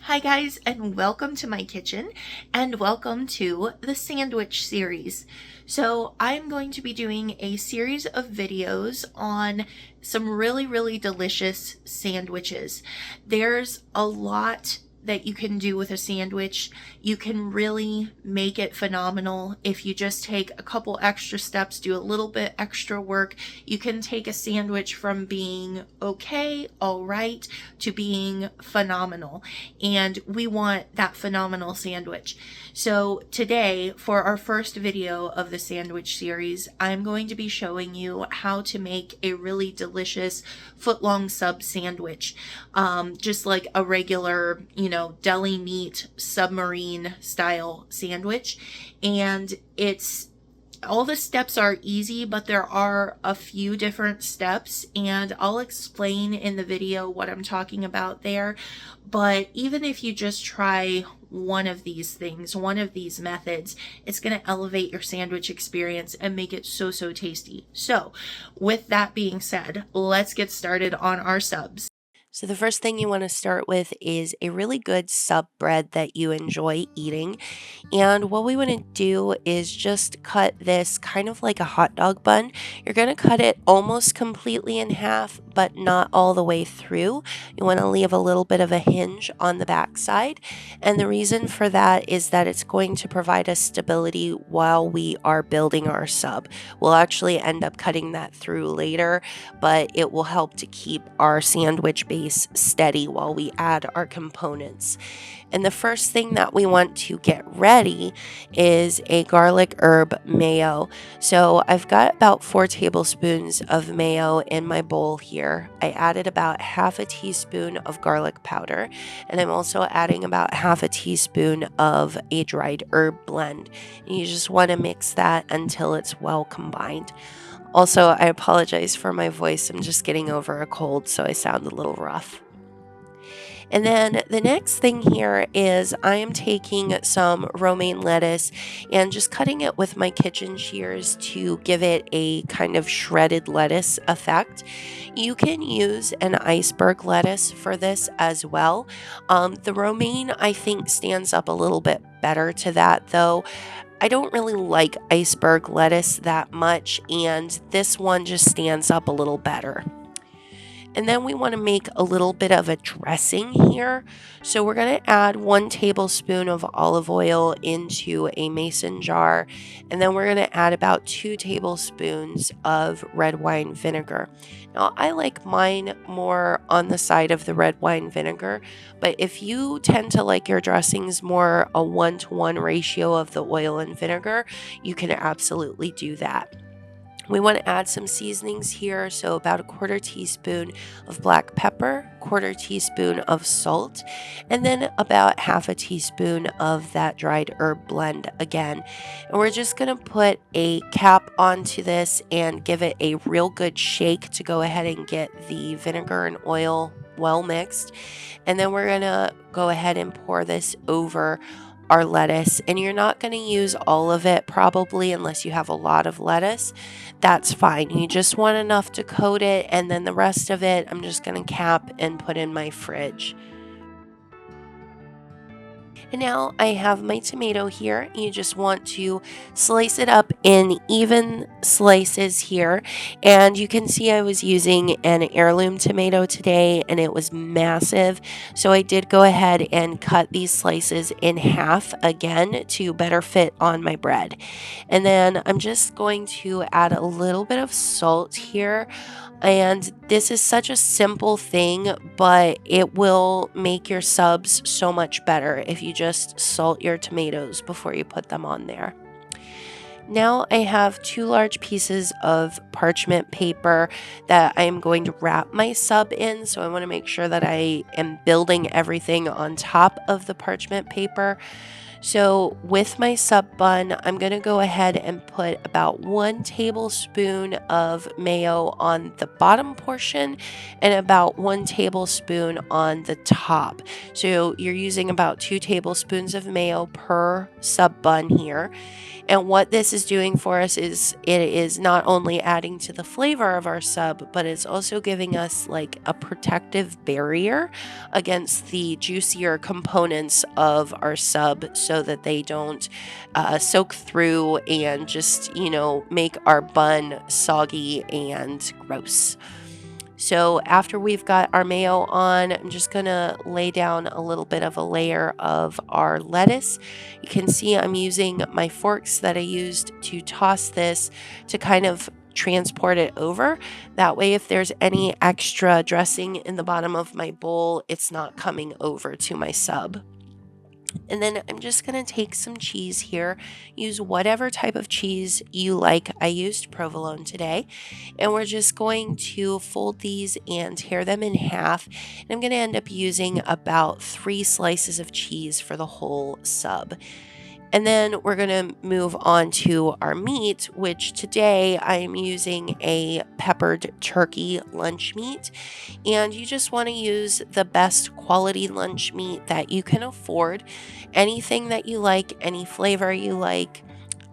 Hi guys, and welcome to my kitchen, and welcome to the sandwich series. So I'm going to be doing a series of videos on some really delicious sandwiches. There's a lot that you can do with a sandwich. You can really make it phenomenal if you just take a couple extra steps, do a little bit extra work. You can take a sandwich from being okay, all right, to being phenomenal. And we want that phenomenal sandwich. So today, for our first video of the sandwich series, I'm going to be showing you how to make a really delicious foot-long sub sandwich. Just like a regular, deli meat submarine style sandwich. And all the steps are easy, but there are a few different steps, and I'll explain in the video what I'm talking about there. But even if you just try one of these things, one of these methods, it's going to elevate your sandwich experience and make it so tasty. So with that being said, let's get started on our subs. So the first thing you want to start with is a really good sub bread that you enjoy eating. And what we want to do is just cut this kind of like a hot dog bun. You're going to cut it almost completely in half, but not all the way through. You want to leave a little bit of a hinge on the back side. And the reason for that is that it's going to provide us stability while we are building our sub. We'll actually end up cutting that through later, but it will help to keep our sandwich base steady while we add our components. And the first thing that we want to get ready is a garlic herb mayo. So I've got about 4 tablespoons of mayo in my bowl here. I added about half a teaspoon of garlic powder, and I'm also adding about half a teaspoon of a dried herb blend. And you just want to mix that until it's well combined. Also, I apologize for my voice. I'm just getting over a cold, so I sound a little rough. And then the next thing here is I am taking some romaine lettuce and just cutting it with my kitchen shears to give it a kind of shredded lettuce effect. You can use an iceberg lettuce for this as well. The romaine, I think, stands up a little bit better to that, though. I don't really like iceberg lettuce that much, and this one just stands up a little better. And then we want to make a little bit of a dressing here. So we're going to add 1 tablespoon of olive oil into a mason jar. And then we're going to add about 2 tablespoons of red wine vinegar. Now, I like mine more on the side of the red wine vinegar, but if you tend to like your dressings more a 1-to-1 ratio of the oil and vinegar, you can absolutely do that. We want to add some seasonings here, so about a 1/4 teaspoon of black pepper, 1/4 teaspoon of salt, and then about half a teaspoon of that dried herb blend again. And we're just going to put a cap onto this and give it a real good shake to go ahead and get the vinegar and oil well mixed. And then we're going to go ahead and pour this over our lettuce, and you're not going to use all of it probably unless you have a lot of lettuce. That's fine. You just want enough to coat it, and then the rest of it I'm just going to cap and put in my fridge. And now I have my tomato here. You just want to slice it up in even slices here. And you can see I was using an heirloom tomato today, and it was massive. So I did go ahead and cut these slices in half again to better fit on my bread. And then I'm just going to add a little bit of salt here. And this is such a simple thing, but it will make your subs so much better if you just salt your tomatoes before you put them on there. Now I have 2 large pieces of parchment paper that I am going to wrap my sub in. So I want to make sure that I am building everything on top of the parchment paper. So with my sub bun, I'm going to go ahead and put about 1 tablespoon of mayo on the bottom portion and about 1 tablespoon on the top. So you're using about 2 tablespoons of mayo per sub bun here. And what this is doing for us is it is not only adding to the flavor of our sub, but it's also giving us like a protective barrier against the juicier components of our sub so that they don't soak through and just, make our bun soggy and gross. So after we've got our mayo on, I'm just going to lay down a little bit of a layer of our lettuce. You can see I'm using my forks that I used to toss this to kind of transport it over. That way, if there's any extra dressing in the bottom of my bowl, it's not coming over to my sub. And then I'm just going to take some cheese here. Use whatever type of cheese you like. I used provolone today. And we're just going to fold these and tear them in half. And I'm going to end up using about 3 slices of cheese for the whole sub. And then we're going to move on to our meat, which today I am using a peppered turkey lunch meat. And you just want to use the best quality lunch meat that you can afford. Anything that you like, any flavor you like.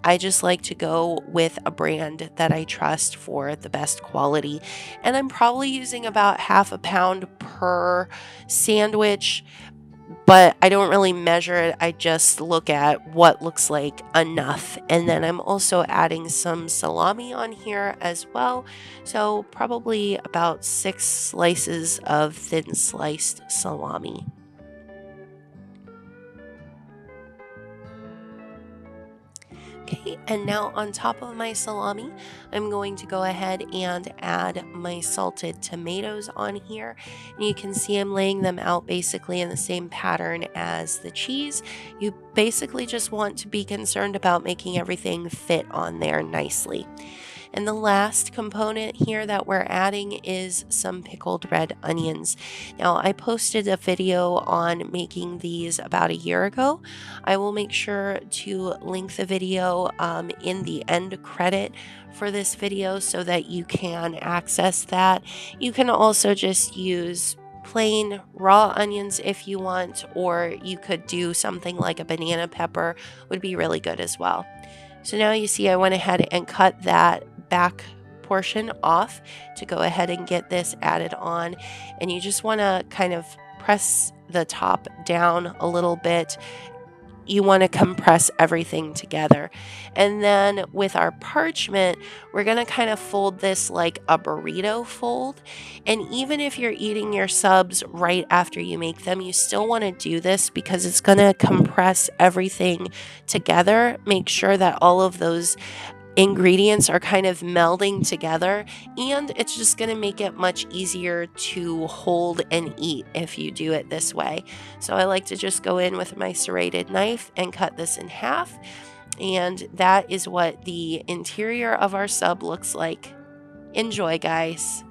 I just like to go with a brand that I trust for the best quality. And I'm probably using about half a pound per sandwich, but I don't really measure it. I just look at what looks like enough. And then I'm also adding some salami on here as well. So probably about 6 slices of thin sliced salami. Okay, and now on top of my salami, I'm going to go ahead and add my salted tomatoes on here. And you can see I'm laying them out basically in the same pattern as the cheese. You basically just want to be concerned about making everything fit on there nicely. And the last component here that we're adding is some pickled red onions. Now, I posted a video on making these about a year ago. I will make sure to link the video in the end credit for this video so that you can access that. You can also just use plain raw onions if you want, or you could do something like a banana pepper, would be really good as well. So now you see I went ahead and cut that back portion off to go ahead and get this added on, and you just want to kind of press the top down a little bit. You want to compress everything together. And then with our parchment, we're going to kind of fold this like a burrito fold. And even if you're eating your subs right after you make them, you still want to do this because it's going to compress everything together. Make sure that all of those ingredients are kind of melding together, and it's just going to make it much easier to hold and eat if you do it this way. So I like to just go in with my serrated knife and cut this in half, and that is what the interior of our sub looks like. Enjoy, guys.